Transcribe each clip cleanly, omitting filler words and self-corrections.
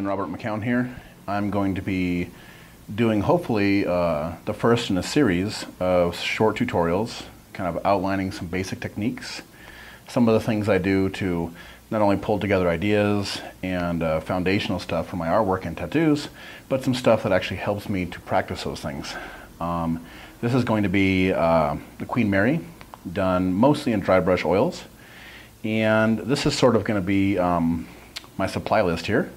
Robert McKown here. I'm going to be doing hopefully the first in a series of short tutorials, kind of outlining some basic techniques, some of the things I do to not only pull together ideas and foundational stuff for my artwork and tattoos, but some stuff that actually helps me to practice those things. This is going to be the Queen Mary, done mostly in dry brush oils, and this is sort of going to be my supply list here.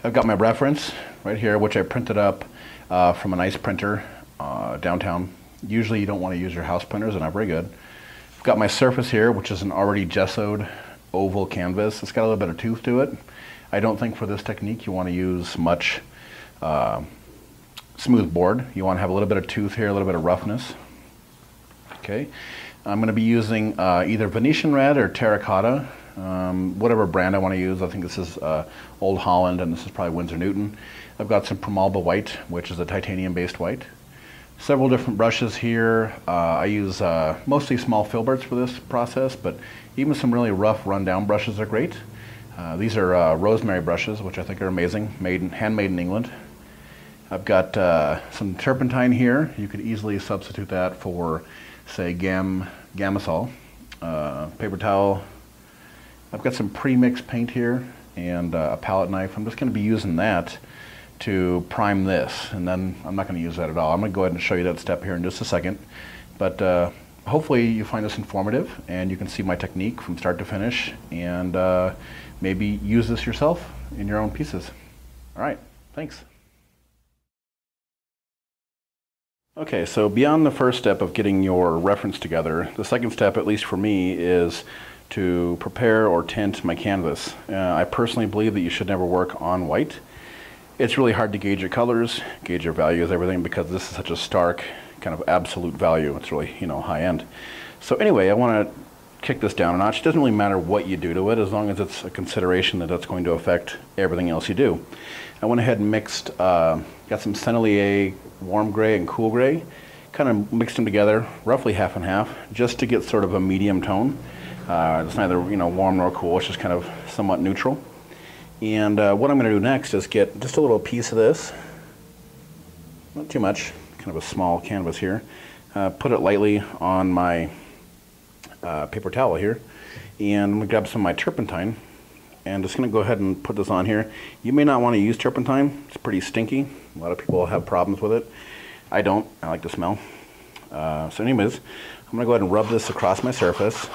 I've got my reference right here, which I printed up from a nice printer downtown. Usually you don't want to use your house printers, they're not very good. I've got my surface here, which is an already gessoed oval canvas. It's got a little bit of tooth to it. I don't think for this technique you want to use much smooth board. You want to have a little bit of tooth here, a little bit of roughness. Okay, I'm going to be using either Venetian red or terracotta, whatever brand I want to use. I think this is Old Holland, and this is probably Winsor Newton. I've got some Primalba white, which is a titanium based white. Several different brushes here. I use mostly small filberts for this process, but even some really rough rundown brushes are great. These are rosemary brushes, which I think are amazing, handmade in England. I've got some turpentine here. You could easily substitute that for, say, Gamsol. Paper towel. I've got some pre-mixed paint here and a palette knife. I'm just going to be using that to prime this, and then I'm not going to use that at all. I'm going to go ahead and show you that step here in just a second. But hopefully you find this informative and you can see my technique from start to finish, and maybe use this yourself in your own pieces. All right, thanks. Okay, so beyond the first step of getting your reference together, the second step, at least for me, is to prepare or tint my canvas. I personally believe that you should never work on white. It's really hard to gauge your colors, gauge your values, everything, because this is such a stark kind of absolute value. It's really, high end. So anyway, I want to kick this down a notch. It doesn't really matter what you do to it, as long as it's a consideration that that's going to affect everything else you do. I went ahead and mixed, got some Sennelier warm gray and cool gray, kind of mixed them together, roughly half and half, just to get sort of a medium tone. It's neither warm nor cool, it's just kind of somewhat neutral. And what I'm going to do next is get just a little piece of this, not too much, kind of a small canvas here, put it lightly on my paper towel here, and I'm going to grab some of my turpentine, and just going to go ahead and put this on here. You may not want to use turpentine, it's pretty stinky. A lot of people have problems with it. I don't, I like the smell. So anyways, I'm going to go ahead and rub this across my surface.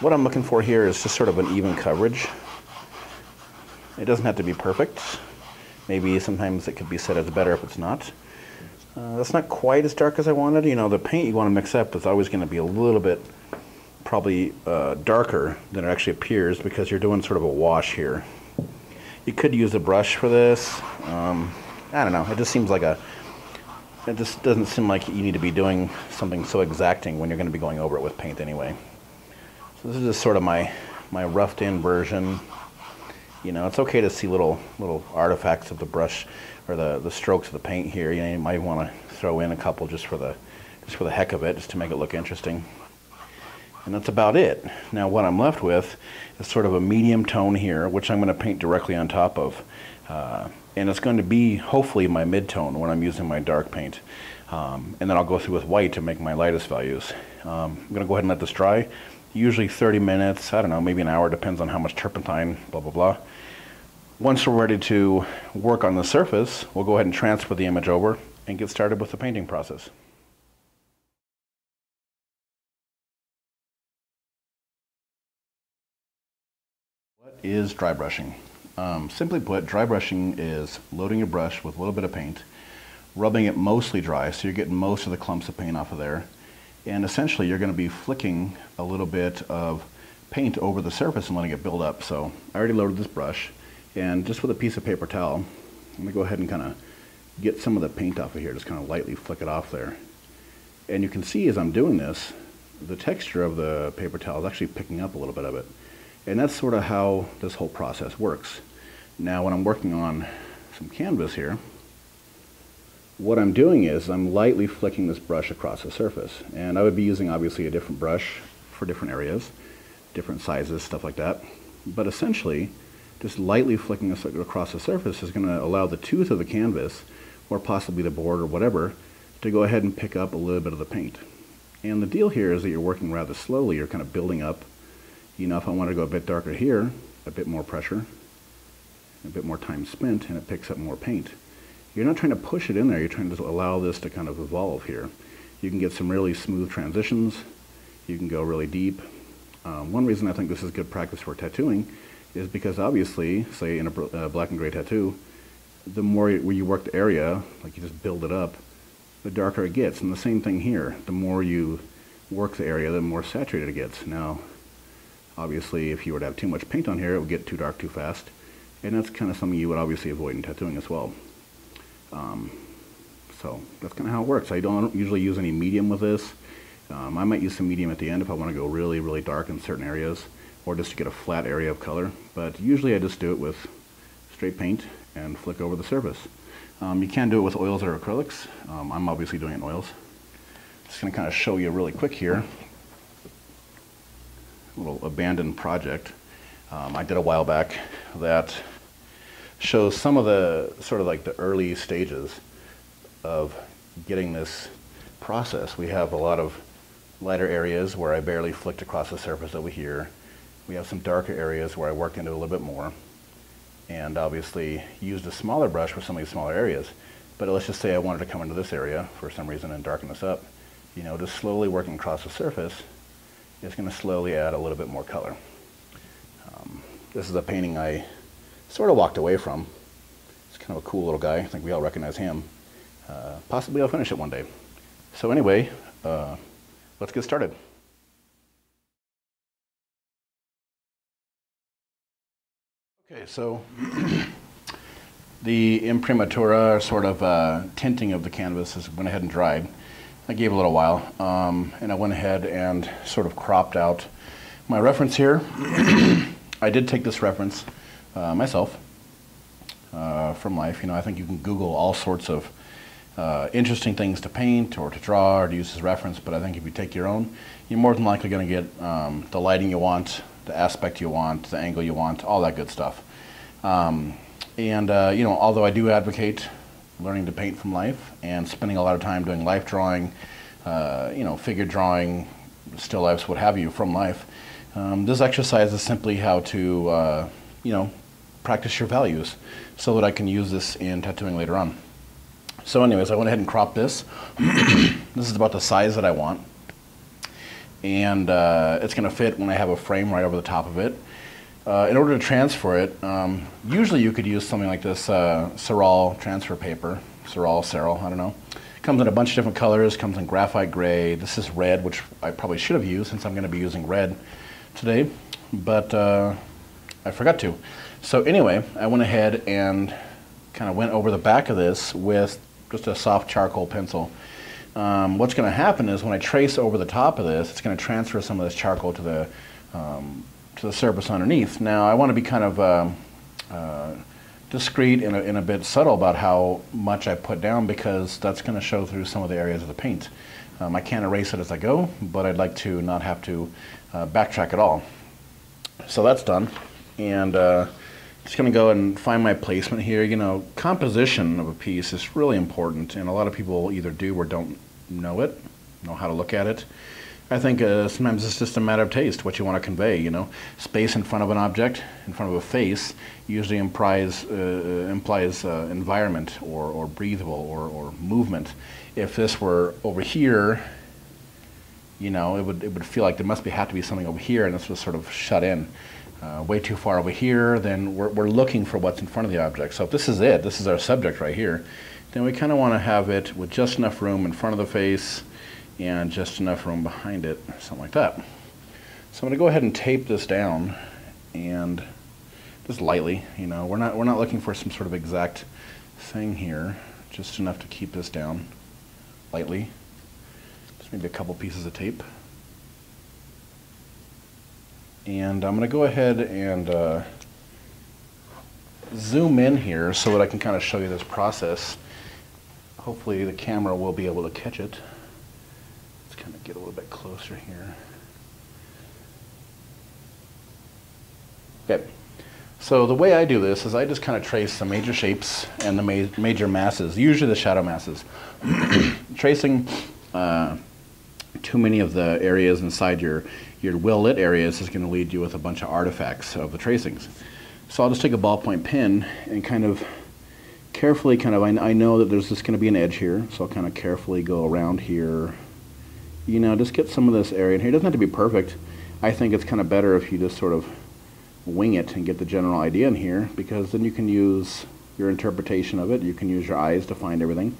What I'm looking for here is just sort of an even coverage. It doesn't have to be perfect. Maybe sometimes it could be said as better if it's not. That's not quite as dark as I wanted. The paint you want to mix up is always going to be a little bit probably darker than it actually appears, because you're doing sort of a wash here. You could use a brush for this. I don't know. It just seems like it just doesn't seem like you need to be doing something so exacting when you're going to be going over it with paint anyway. So this is just sort of my roughed in version. It's okay to see little artifacts of the brush or the strokes of the paint here. You might want to throw in a couple just for the heck of it, just to make it look interesting. And that's about it. Now what I'm left with is sort of a medium tone here, which I'm going to paint directly on top of. And it's going to be hopefully my mid-tone when I'm using my dark paint. And then I'll go through with white to make my lightest values. I'm going to go ahead and let this dry. Usually 30 minutes, I don't know, maybe an hour, depends on how much turpentine, blah, blah, blah. Once we're ready to work on the surface, we'll go ahead and transfer the image over and get started with the painting process. What is dry brushing? Simply put, dry brushing is loading your brush with a little bit of paint, rubbing it mostly dry, so you're getting most of the clumps of paint off of there. And essentially you're going to be flicking a little bit of paint over the surface and letting it build up. So I already loaded this brush, and just with a piece of paper towel, I'm going to go ahead and kind of get some of the paint off of here, just kind of lightly flick it off there. And you can see as I'm doing this, the texture of the paper towel is actually picking up a little bit of it. And that's sort of how this whole process works. Now when I'm working on some canvas here, what I'm doing is I'm lightly flicking this brush across the surface, and I would be using obviously a different brush for different areas, different sizes, stuff like that. But essentially just lightly flicking across the surface is going to allow the tooth of the canvas, or possibly the board or whatever, to go ahead and pick up a little bit of the paint. And the deal here is that you're working rather slowly. You're kind of building up. You know, if I want to go a bit darker here, a bit more pressure, a bit more time spent, and it picks up more paint. You're not trying to push it in there. You're trying to allow this to kind of evolve here. You can get some really smooth transitions. You can go really deep. One reason I think this is good practice for tattooing is because obviously, say in a black and gray tattoo, the more you work the area, like you just build it up, the darker it gets. And the same thing here. The more you work the area, the more saturated it gets. Now, obviously, if you were to have too much paint on here, it would get too dark too fast. And that's kind of something you would obviously avoid in tattooing as well. So that's kind of how it works. I don't usually use any medium with this. I might use some medium at the end if I want to go really, really dark in certain areas, or just to get a flat area of color. But usually I just do it with straight paint and flick over the surface. You can do it with oils or acrylics. I'm obviously doing it in oils. Just going to kind of show you really quick here. A little abandoned project I did a while back that shows some of the sort of like the early stages of getting this process. We have a lot of lighter areas where I barely flicked across the surface over here. We have some darker areas where I worked into it a little bit more, and obviously used a smaller brush for some of these smaller areas. But let's just say I wanted to come into this area for some reason and darken this up. You know, just slowly working across the surface is going to slowly add a little bit more color. This is a painting I sort of walked away from. It's kind of a cool little guy. I think we all recognize him. Possibly I'll finish it one day. So anyway, let's get started. Okay, so the imprimatura, sort of tinting of the canvas, went ahead and dried. I gave it a little while, and I went ahead and sort of cropped out my reference here. I did take this reference myself from life. You know, I think you can Google all sorts of interesting things to paint or to draw or to use as reference, but I think if you take your own, you're more than likely going to get the lighting you want, the aspect you want, the angle you want, all that good stuff. You know, although I do advocate learning to paint from life and spending a lot of time doing life drawing, you know, figure drawing, still lifes, what have you, from life, this exercise is simply how to, you know, practice your values so that I can use this in tattooing later on. So anyways, I went ahead and cropped this. This is about the size that I want. And it's going to fit when I have a frame right over the top of it. In order to transfer it, usually you could use something like this Serral transfer paper. Serral, I don't know. Comes in a bunch of different colors, comes in graphite gray. This is red, which I probably should have used since I'm going to be using red today, but I forgot to. So anyway, I went ahead and kind of went over the back of this with just a soft charcoal pencil. What's going to happen is when I trace over the top of this, it's going to transfer some of this charcoal to the surface underneath. Now I want to be kind of discreet and a bit subtle about how much I put down, because that's going to show through some of the areas of the paint. I can't erase it as I go, but I'd like to not have to backtrack at all. So that's done, and just going to go and find my placement here. You know, composition of a piece is really important, and a lot of people either do or don't know how to look at it. I think sometimes it's just a matter of taste, what you want to convey, you know. Space in front of an object, in front of a face, usually implies environment or breathable or movement. If this were over here, you know, it would feel like there must have to be something over here, and this was sort of shut in. Way too far over here, then we're looking for what's in front of the object. So if this is it, this is our subject right here, then we kind of want to have it with just enough room in front of the face and just enough room behind it, something like that. So I'm going to go ahead and tape this down, and just lightly, you know, we're not looking for some sort of exact thing here, just enough to keep this down lightly. Just maybe a couple pieces of tape. And I'm going to go ahead and zoom in here so that I can kind of show you this process. Hopefully the camera will be able to catch it. Let's kind of get a little bit closer here. Okay, So the way I do this is I just kind of trace the major shapes and the major masses, usually the shadow masses. Tracing too many of the areas inside your well lit areas is going to lead you with a bunch of artifacts of the tracings. So I'll just take a ballpoint pen and kind of carefully I know that there's just going to be an edge here, so I'll kind of carefully go around here. You know, just get some of this area in here. It doesn't have to be perfect. I think it's kind of better if you just sort of wing it and get the general idea in here, because then you can use your interpretation of it. You can use your eyes to find everything.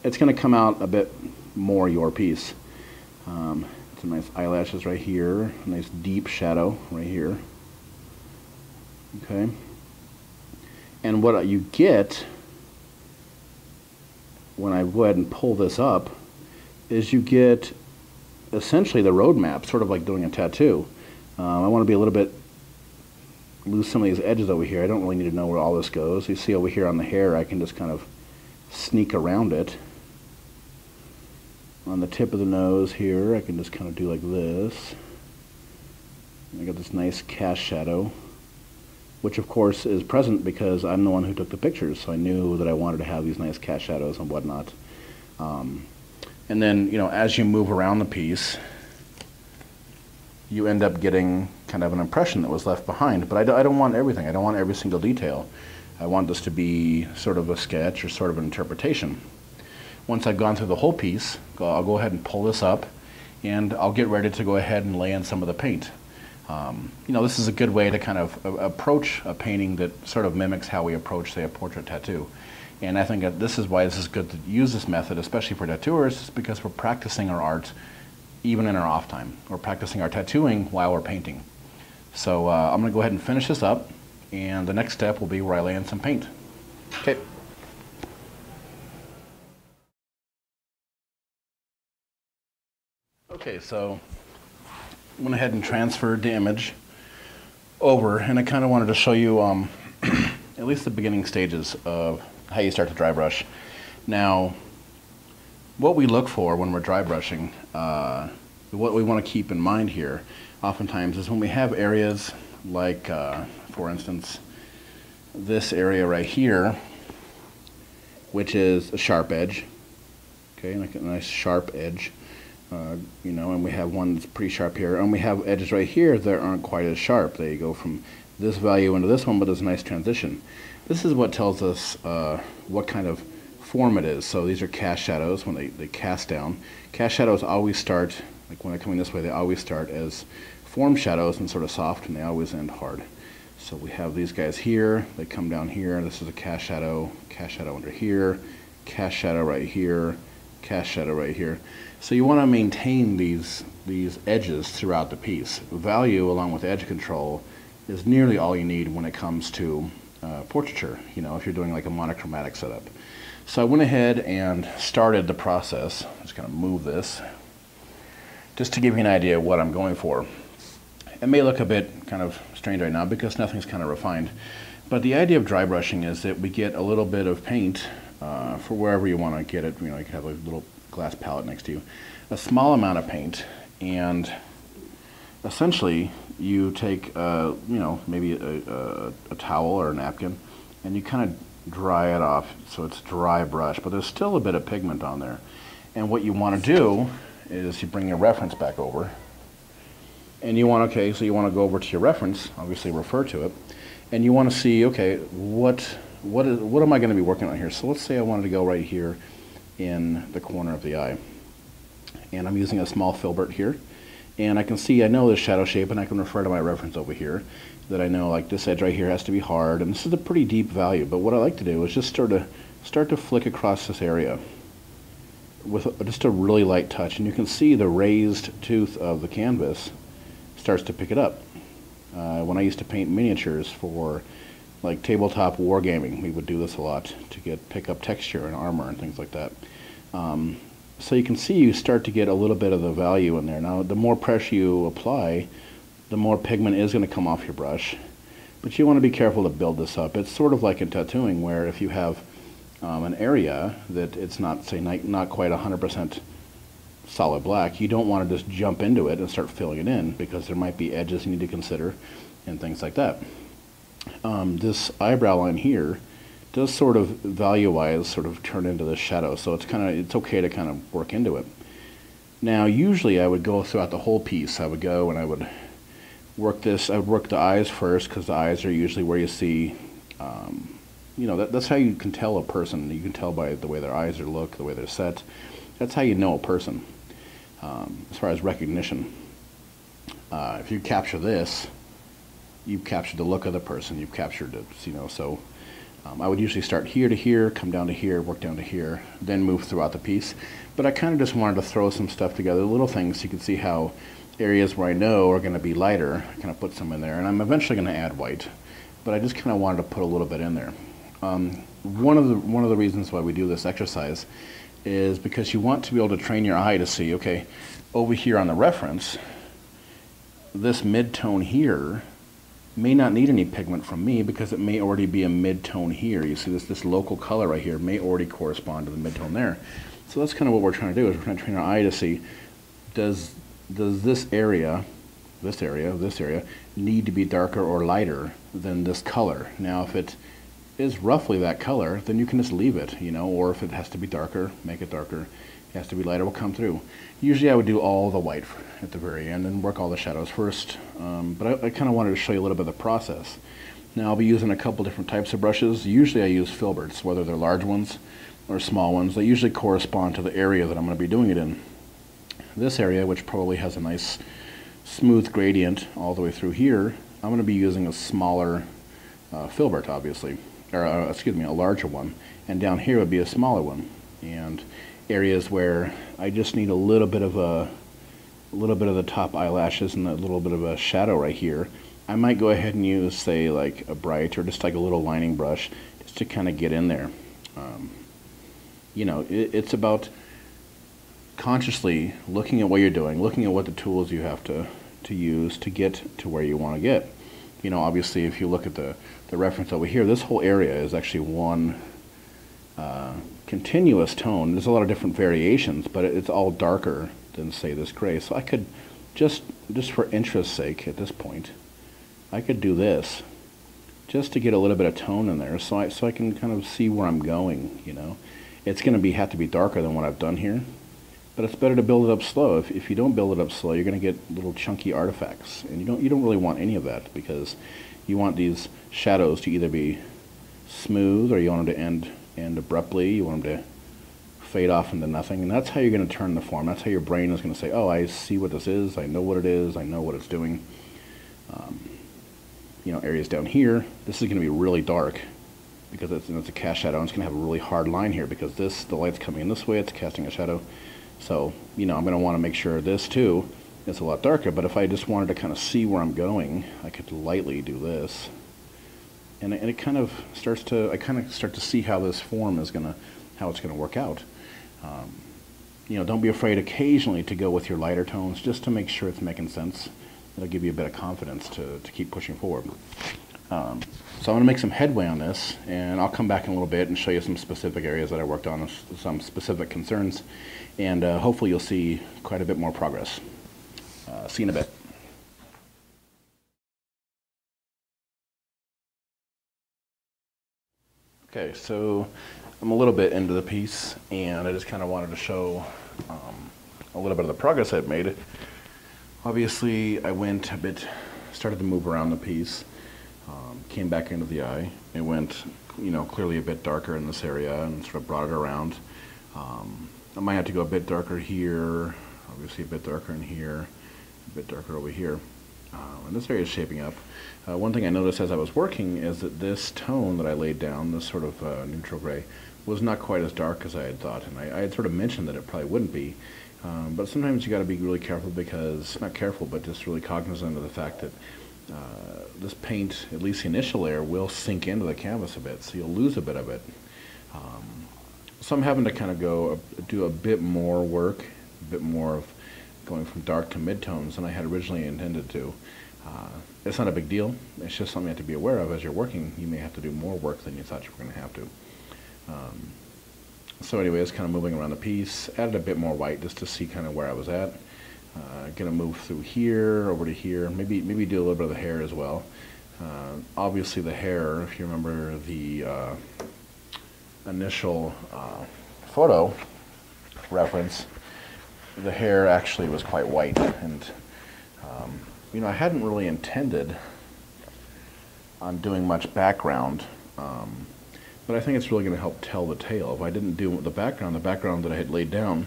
It's going to come out a bit more your piece. Some nice eyelashes right here, a nice deep shadow right here. Okay. And what you get when I go ahead and pull this up is you get essentially the roadmap, sort of like doing a tattoo. I want to be a little bit loose some of these edges over here. I don't really need to know where all this goes. You see over here on the hair, I can just kind of sneak around it. On the tip of the nose here, I can just kind of do like this. I got this nice cast shadow, which of course is present because I'm the one who took the pictures, so I knew that I wanted to have these nice cast shadows and whatnot. And then, you know, as you move around the piece, you end up getting kind of an impression that was left behind. But I don't want everything. I don't want every single detail. I want this to be sort of a sketch or sort of an interpretation. Once I've gone through the whole piece, I'll go ahead and pull this up, and I'll get ready to go ahead and lay in some of the paint. You know, this is a good way to kind of approach a painting that sort of mimics how we approach, say, a portrait tattoo. And I think that this is why this is good to use this method, especially for tattooers, is because we're practicing our art even in our off time. We're practicing our tattooing while we're painting. So I'm going to go ahead and finish this up, and the next step will be where I lay in some paint. Okay. Okay, so I went ahead and transferred the image over, and I kind of wanted to show you at least the beginning stages of how you start to dry brush. Now, what we look for when we're dry brushing, what we want to keep in mind here oftentimes is when we have areas like, for instance, this area right here, which is a sharp edge, okay, like a nice sharp edge. You know, and we have one that's pretty sharp here, and we have edges right here that aren't quite as sharp. They go from this value into this one, but there's a nice transition. This is what tells us what kind of form it is. So these are cast shadows when they cast down. Cast shadows always start, like when they're coming this way, they always start as form shadows and sort of soft, and they always end hard. So we have these guys here, they come down here. This is a cast shadow under here, cast shadow right here, cast shadow right here. So you want to maintain these edges throughout the piece. Value along with edge control is nearly all you need when it comes to portraiture, you know, if you're doing like a monochromatic setup. So I went ahead and started the process. I'm just going to move this just to give you an idea of what I'm going for. It may look a bit kind of strange right now because nothing's kind of refined, but the idea of dry brushing is that we get a little bit of paint for wherever you want to get it. You know, you can have a little glass palette next to you, a small amount of paint, and essentially you take you know, maybe a towel or a napkin, and you kind of dry it off so it's dry brush, but there's still a bit of pigment on there. And what you want to do is you bring your reference back over, and you want, okay, so you want to go over to your reference, obviously refer to it, and you want to see, okay, what am I going to be working on here? So let's say I wanted to go right here in the corner of the eye, and I'm using a small filbert here, and I can see, I know this shadow shape, and I can refer to my reference over here that I know, like this edge right here has to be hard, and this is a pretty deep value. But what I like to do is just start to flick across this area with just a really light touch, and you can see the raised tooth of the canvas starts to pick it up. When I used to paint miniatures for like tabletop wargaming, we would do this a lot to pick up texture and armor and things like that. So you can see you start to get a little bit of the value in there. Now, the more pressure you apply, the more pigment is going to come off your brush. But you want to be careful to build this up. It's sort of like in tattooing, where if you have an area that it's not, say, not quite 100% solid black, you don't want to just jump into it and start filling it in, because there might be edges you need to consider and things like that. this eyebrow line here does sort of value-wise sort of turn into the shadow, so it's okay to kind of work into it. Now usually I would go throughout the whole piece. I would go and I would work this. I would work the eyes first, because the eyes are usually where you see, you know, that's how you can tell a person. You can tell by the way their eyes are look, the way they're set. That's how you know a person, as far as recognition. If you capture this, you've captured the look of the person. You've captured it, you know. So I would usually start here to here, come down to here, work down to here, then move throughout the piece. But I kind of just wanted to throw some stuff together, little things, so you can see how areas where I know are going to be lighter, I kind of put some in there. And I'm eventually going to add white, but I just kind of wanted to put a little bit in there. One of the reasons why we do this exercise is because you want to be able to train your eye to see, okay, over here on the reference, this mid-tone here may not need any pigment from me, because it may already be a mid-tone here. You see this local color right here may already correspond to the mid-tone there. So that's kind of what we're trying to do, is we're trying to train our eye to see, does this area need to be darker or lighter than this color? Now if it is roughly that color, then you can just leave it, you know, or if it has to be darker, make it darker. It has to be lighter, will come through. Usually I would do all the white at the very end and work all the shadows first, but I kind of wanted to show you a little bit of the process. Now I'll be using a couple different types of brushes. Usually I use filberts, whether they're large ones or small ones. They usually correspond to the area that I'm going to be doing it in. This area, which probably has a nice smooth gradient all the way through here, I'm going to be using a smaller filbert, obviously, or excuse me, a larger one, and down here would be a smaller one. And areas where I just need a little bit of the top eyelashes and a little bit of a shadow right here, I might go ahead and use, say, like a bright or just like a little lining brush, just to kind of get in there. You know, it's about consciously looking at what you're doing, looking at what the tools you have to use to get to where you want to get. You know, obviously if you look at the reference over here, this whole area is actually one continuous tone. There's a lot of different variations, but it's all darker than, say, this gray. So I could just for interest's sake at this point, I could do this just to get a little bit of tone in there, so I can kind of see where I'm going. You know, it's going to have to be darker than what I've done here, but it's better to build it up slow. If you don't build it up slow, you're going to get little chunky artifacts, and you don't really want any of that, because you want these shadows to either be smooth, or you want them to end abruptly. You want them to fade off into nothing, and that's how you're going to turn the form. That's how your brain is going to say, oh, I see what this is, I know what it is, I know what it's doing. You know, areas down here, this is going to be really dark because it's a cast shadow, and it's going to have a really hard line here because the light's coming in this way, it's casting a shadow. So, you know, I'm going to want to make sure this too is a lot darker, but if I just wanted to kind of see where I'm going, I could lightly do this. And it kind of starts to, I kind of start to see how this form is how it's going to work out. You know, don't be afraid occasionally to go with your lighter tones, just to make sure it's making sense. It'll give you a bit of confidence to keep pushing forward. So I'm going to make some headway on this, and I'll come back in a little bit and show you some specific areas that I worked on, some specific concerns, and hopefully you'll see quite a bit more progress. See you in a bit. Okay, so I'm a little bit into the piece, and I just kind of wanted to show a little bit of the progress I've made. Obviously, I went a bit, started to move around the piece, came back into the eye. It went, you know, clearly a bit darker in this area, and sort of brought it around. I might have to go a bit darker here, obviously a bit darker in here, a bit darker over here. And this area is shaping up. One thing I noticed as I was working is that this tone that I laid down, this sort of neutral gray, was not quite as dark as I had thought, and I had sort of mentioned that it probably wouldn't be. But sometimes you got to be really careful, because, not careful, but just really cognizant of the fact that this paint, at least the initial layer, will sink into the canvas a bit, so you'll lose a bit of it. So I'm having to kind of do a bit more work, a bit more of going from dark to midtones than I had originally intended to. It's not a big deal. It's just something you have to be aware of as you're working. You may have to do more work than you thought you were going to have to. So anyway, it's kind of moving around the piece. Added a bit more white just to see kind of where I was at. Gonna move through here over to here. Maybe do a little bit of the hair as well. Obviously the hair, if you remember the initial photo reference, the hair actually was quite white, and you know, I hadn't really intended on doing much background, but I think it's really going to help tell the tale. If I didn't do the background that I had laid down,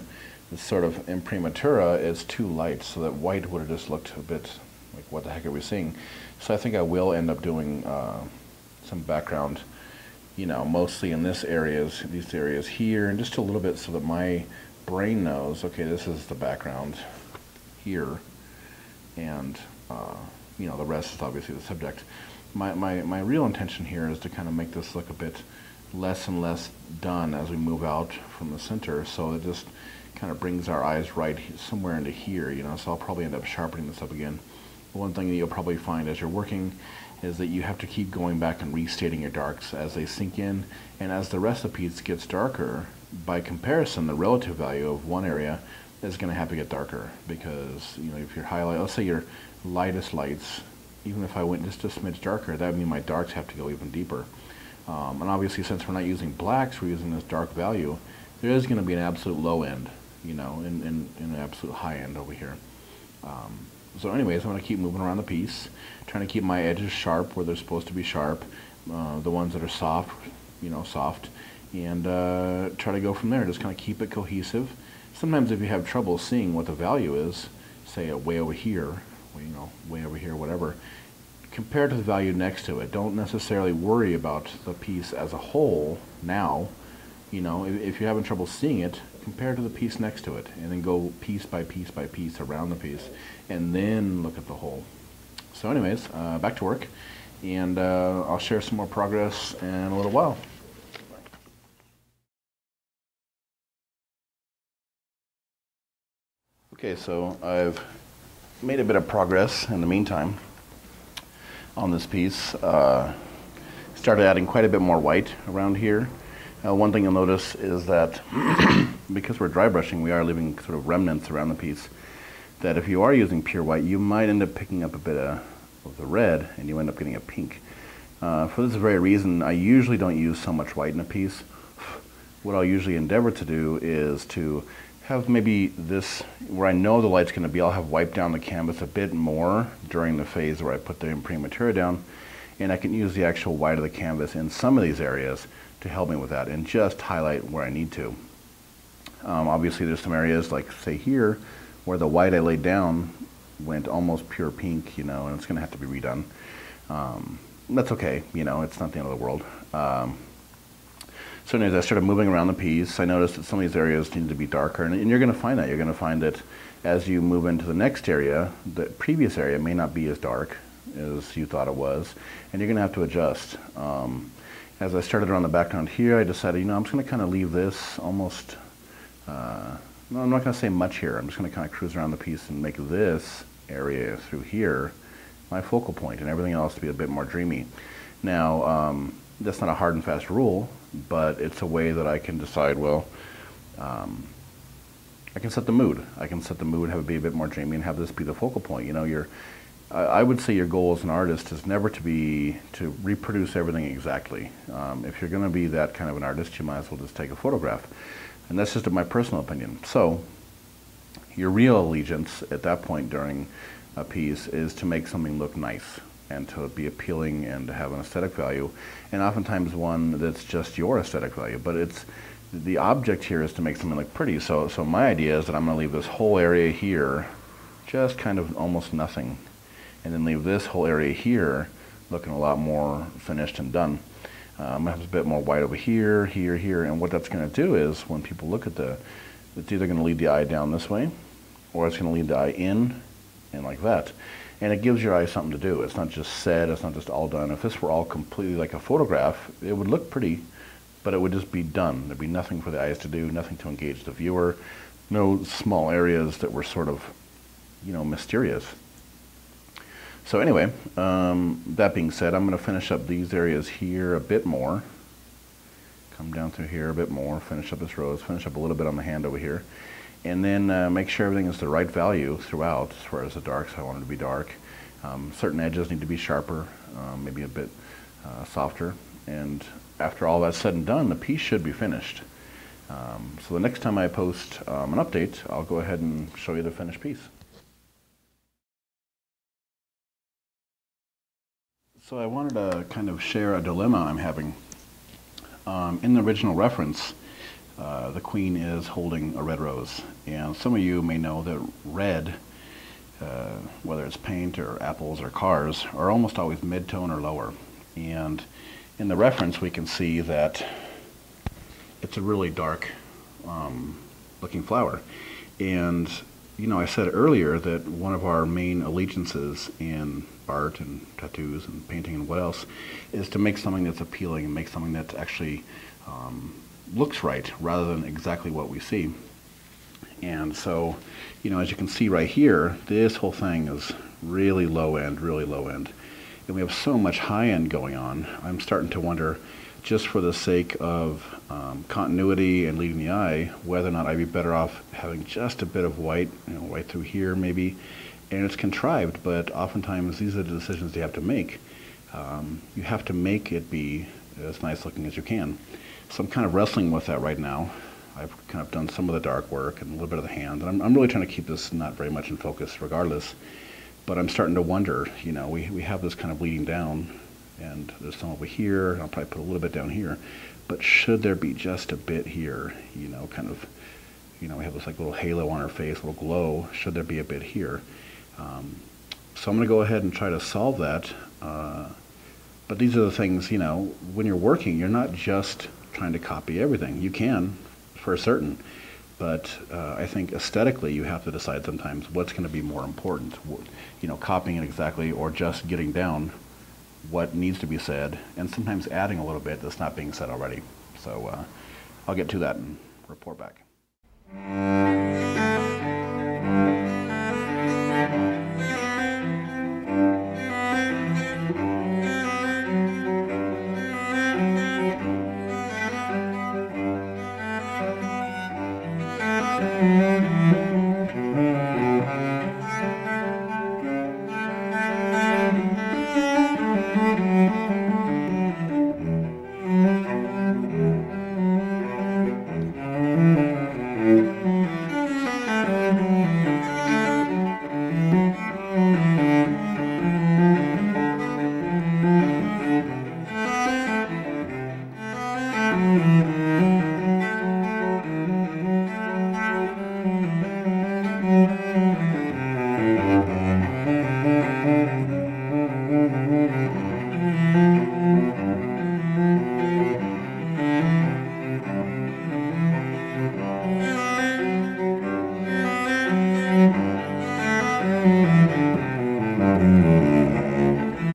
this sort of imprimatura is too light, so that white would have just looked a bit like, what the heck are we seeing? So I think I will end up doing some background, you know, mostly in these areas here, and just a little bit so that my brain knows, okay, this is the background here, and you know, the rest is obviously the subject. My real intention here is to kind of make this look a bit less and less done as we move out from the center, so it just kind of brings our eyes right somewhere into here, you know, so I'll probably end up sharpening this up again. One thing that you'll probably find as you're working is that you have to keep going back and restating your darks as they sink in, and as the rest of the piece gets darker, by comparison, the relative value of one area is going to have to get darker, because, you know, if your highlight, let's say your lightest lights, even if I went just a smidge darker, that would mean my darks have to go even deeper. And obviously, since we're not using blacks, we're using this dark value, there is going to be an absolute low end, you know, and an absolute high end over here. So anyways, I'm going to keep moving around the piece, trying to keep my edges sharp where they're supposed to be sharp, the ones that are soft, you know, soft, and try to go from there. Just kind of keep it cohesive. Sometimes if you have trouble seeing what the value is, say way over here, you know, way over here, whatever, compare to the value next to it. Don't necessarily worry about the piece as a whole now. You know, if you're having trouble seeing it, compare to the piece next to it, and then go piece by piece by piece around the piece, and then look at the whole. So anyways, back to work, and I'll share some more progress in a little while. Okay, so I've made a bit of progress in the meantime on this piece. Started adding quite a bit more white around here. One thing you'll notice is that because we're dry brushing, we are leaving sort of remnants around the piece, that if you are using pure white, you might end up picking up a bit of the red, and you end up getting a pink. For this very reason, I usually don't use so much white in a piece. What I'll usually endeavor to do is to have maybe this, where I know the light's going to be, I'll have wiped down the canvas a bit more during the phase where I put the imprimatura down, and I can use the actual white of the canvas in some of these areas to help me with that, and just highlight where I need to. Obviously there's some areas, like say here, where the white I laid down went almost pure pink, you know, and it's going to have to be redone. That's okay, you know, it's not the end of the world. So anyways, I started moving around the piece. I noticed that some of these areas need to be darker, and you're going to find that. You're going to find that as you move into the next area, the previous area may not be as dark as you thought it was, and you're going to have to adjust. As I started around the background here, I decided, you know, I'm just going to kind of leave this almost, no, I'm not going to say much here. I'm just going to kind of cruise around the piece and make this area through here my focal point, and everything else to be a bit more dreamy. Now, that's not a hard and fast rule, but it's a way that I can decide, well, I can set the mood. I can set the mood, have it be a bit more dreamy, and have this be the focal point. You know, I would say your goal as an artist is never to reproduce everything exactly. If you're going to be that kind of an artist, you might as well just take a photograph. And that's just my personal opinion. So your real allegiance at that point during a piece is to make something look nice, and to be appealing, and to have an aesthetic value, and oftentimes one that's just your aesthetic value. But it's the object here is to make something look pretty. So my idea is that I'm going to leave this whole area here just kind of almost nothing, and then leave this whole area here looking a lot more finished and done. I'm going to have a bit more white over here, here, here, and what that's going to do is when people look at it's either going to lead the eye down this way, or it's going to lead the eye in, and like that. And it gives your eye something to do. It's not just said, it's not just all done. If this were all completely like a photograph, it would look pretty, but it would just be done. There'd be nothing for the eyes to do, nothing to engage the viewer, no small areas that were sort of, you know, mysterious. So anyway, that being said, I'm going to finish up these areas here a bit more. Come down through here a bit more, finish up this rose, finish up a little bit on the hand over here. and then make sure everything is the right value throughout. As far as the darks, I want it to be dark. Certain edges need to be sharper, maybe a bit softer, and after all that's said and done, the piece should be finished. So the next time I post an update, I'll go ahead and show you the finished piece. So I wanted to kind of share a dilemma I'm having. In the original reference, the queen is holding a red rose, and some of you may know that red, whether it's paint or apples or cars, are almost always mid-tone or lower. And in the reference we can see that it's a really dark looking flower. And you know, I said earlier that one of our main allegiances in art and tattoos and painting and what else is to make something that's appealing and make something that actually looks right rather than exactly what we see. And so, you know, as you can see right here, this whole thing is really low end, really low end. And we have so much high end going on. I'm starting to wonder, just for the sake of continuity and leading the eye, whether or not I'd be better off having just a bit of white, you know, right through here maybe. And it's contrived, but oftentimes these are the decisions you have to make. You have to make it be as nice looking as you can. So I'm kind of wrestling with that right now. I've kind of done some of the dark work and a little bit of the hand, and I'm really trying to keep this not very much in focus regardless. But I'm starting to wonder, you know, we have this kind of bleeding down, and there's some over here, I'll probably put a little bit down here, but should there be just a bit here, you know, kind of, you know, we have this like little halo on our face, a little glow, should there be a bit here? So I'm going to go ahead and try to solve that, but these are the things, you know, when you're working, you're not just trying to copy everything. You can, for certain, but I think aesthetically you have to decide sometimes what's going to be more important, you know, copying it exactly or just getting down what needs to be said, and sometimes adding a little bit that's not being said already. So I'll get to that and report back.